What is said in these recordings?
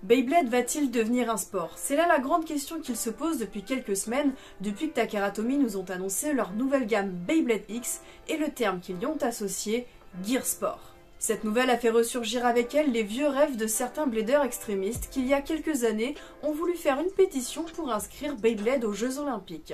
Beyblade va-t-il devenir un sport? C'est là la grande question qu'ils se posent depuis quelques semaines, depuis que Takara Tomy nous ont annoncé leur nouvelle gamme Beyblade X et le terme qu'ils y ont associé, Gear Sport. Cette nouvelle a fait ressurgir avec elle les vieux rêves de certains bladers extrémistes qui, il y a quelques années, ont voulu faire une pétition pour inscrire Beyblade aux Jeux Olympiques.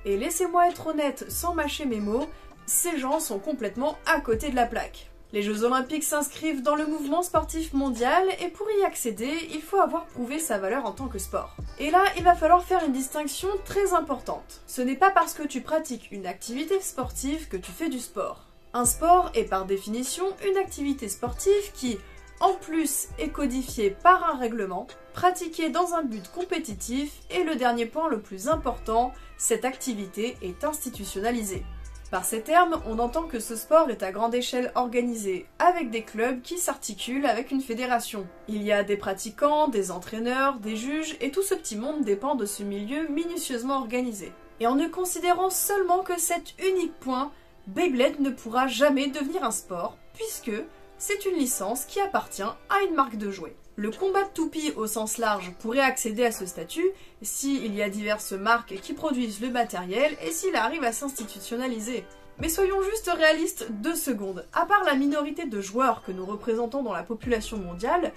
Et laissez-moi être honnête sans mâcher mes mots, ces gens sont complètement à côté de la plaque. Les Jeux Olympiques s'inscrivent dans le mouvement sportif mondial et pour y accéder, il faut avoir prouvé sa valeur en tant que sport. Et là, il va falloir faire une distinction très importante. Ce n'est pas parce que tu pratiques une activité sportive que tu fais du sport. Un sport est par définition une activité sportive qui, en plus, est codifiée par un règlement, pratiquée dans un but compétitif et le dernier point le plus important, cette activité est institutionnalisée. Par ces termes, on entend que ce sport est à grande échelle organisé, avec des clubs qui s'articulent avec une fédération. Il y a des pratiquants, des entraîneurs, des juges, et tout ce petit monde dépend de ce milieu minutieusement organisé. Et en ne considérant seulement que cet unique point, Beyblade ne pourra jamais devenir un sport, puisque c'est une licence qui appartient à une marque de jouets. Le combat de toupie au sens large pourrait accéder à ce statut s'il y a diverses marques qui produisent le matériel et s'il arrive à s'institutionnaliser. Mais soyons juste réalistes 2 secondes. À part la minorité de joueurs que nous représentons dans la population mondiale,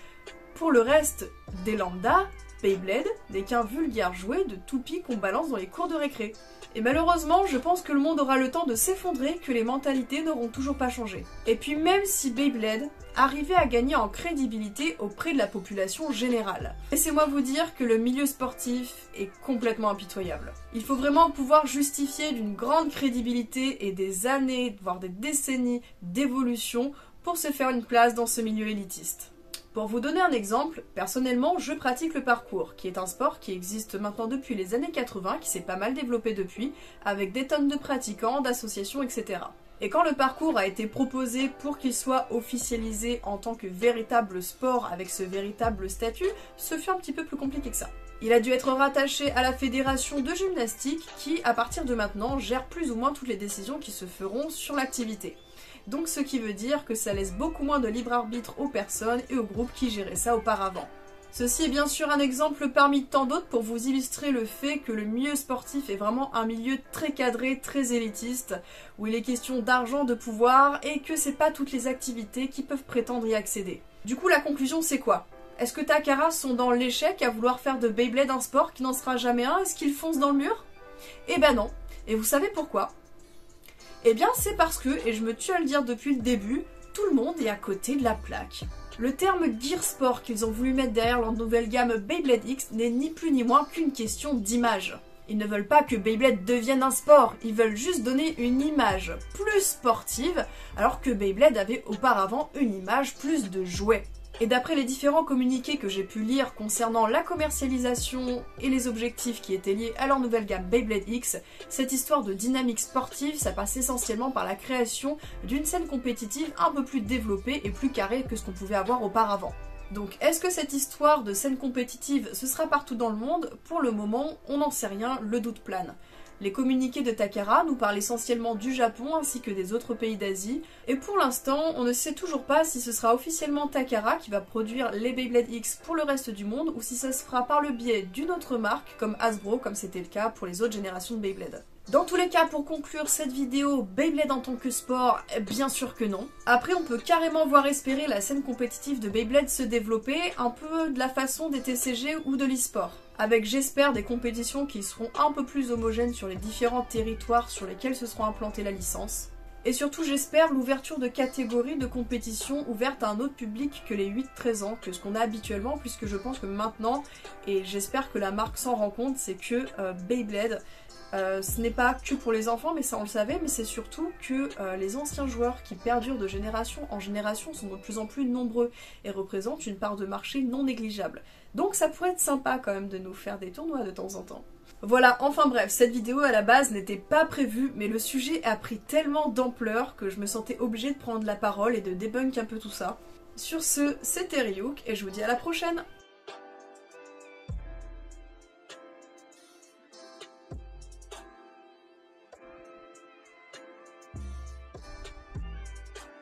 pour le reste des lambda, Beyblade n'est qu'un vulgaire jouet de toupie qu'on balance dans les cours de récré. Et malheureusement, je pense que le monde aura le temps de s'effondrer, que les mentalités n'auront toujours pas changé. Et puis même si Beyblade arrivait à gagner en crédibilité auprès de la population générale, laissez-moi vous dire que le milieu sportif est complètement impitoyable. Il faut vraiment pouvoir justifier d'une grande crédibilité et des années, voire des décennies d'évolution pour se faire une place dans ce milieu élitiste. Pour vous donner un exemple, personnellement, je pratique le parkour, qui est un sport qui existe maintenant depuis les années 80, qui s'est pas mal développé depuis, avec des tonnes de pratiquants, d'associations, etc. Et quand le parkour a été proposé pour qu'il soit officialisé en tant que véritable sport avec ce véritable statut, ce fut un petit peu plus compliqué que ça. Il a dû être rattaché à la fédération de gymnastique qui, à partir de maintenant, gère plus ou moins toutes les décisions qui se feront sur l'activité. Donc ce qui veut dire que ça laisse beaucoup moins de libre arbitre aux personnes et aux groupes qui géraient ça auparavant. Ceci est bien sûr un exemple parmi tant d'autres pour vous illustrer le fait que le milieu sportif est vraiment un milieu très cadré, très élitiste, où il est question d'argent, de pouvoir, et que c'est pas toutes les activités qui peuvent prétendre y accéder. Du coup la conclusion c'est quoi? Est-ce que Takara sont dans l'échec à vouloir faire de Beyblade un sport qui n'en sera jamais un? Est-ce qu'ils foncent dans le mur? Eh ben non. Et vous savez pourquoi? Eh bien c'est parce que, et je me tue à le dire depuis le début, tout le monde est à côté de la plaque. Le terme Gear Sport qu'ils ont voulu mettre derrière leur nouvelle gamme Beyblade X n'est ni plus ni moins qu'une question d'image. Ils ne veulent pas que Beyblade devienne un sport, ils veulent juste donner une image plus sportive, alors que Beyblade avait auparavant une image plus de jouet. Et d'après les différents communiqués que j'ai pu lire concernant la commercialisation et les objectifs qui étaient liés à leur nouvelle gamme Beyblade X, cette histoire de dynamique sportive, ça passe essentiellement par la création d'une scène compétitive un peu plus développée et plus carrée que ce qu'on pouvait avoir auparavant. Donc est-ce que cette histoire de scène compétitive, ce sera partout dans le monde? Pour le moment, on n'en sait rien, le doute plane. Les communiqués de Takara nous parlent essentiellement du Japon ainsi que des autres pays d'Asie, et pour l'instant, on ne sait toujours pas si ce sera officiellement Takara qui va produire les Beyblade X pour le reste du monde, ou si ça se fera par le biais d'une autre marque, comme Hasbro, comme c'était le cas pour les autres générations de Beyblade. Dans tous les cas, pour conclure cette vidéo, Beyblade en tant que sport, bien sûr que non. Après, on peut carrément voir espérer la scène compétitive de Beyblade se développer un peu de la façon des TCG ou de l'e-sport. Avec, j'espère, des compétitions qui seront un peu plus homogènes sur les différents territoires sur lesquels se sera implantée la licence. Et surtout, j'espère l'ouverture de catégories de compétitions ouvertes à un autre public que les 8-13 ans, que ce qu'on a habituellement, puisque je pense que maintenant, et j'espère que la marque s'en rend compte, c'est que Beyblade, ce n'est pas que pour les enfants, mais ça on le savait, mais c'est surtout que les anciens joueurs qui perdurent de génération en génération sont de plus en plus nombreux et représentent une part de marché non négligeable. Donc ça pourrait être sympa quand même de nous faire des tournois de temps en temps. Voilà, enfin bref, cette vidéo à la base n'était pas prévue, mais le sujet a pris tellement d'ampleur que je me sentais obligée de prendre la parole et de débunk un peu tout ça. Sur ce, c'était Ryuk et je vous dis à la prochaine!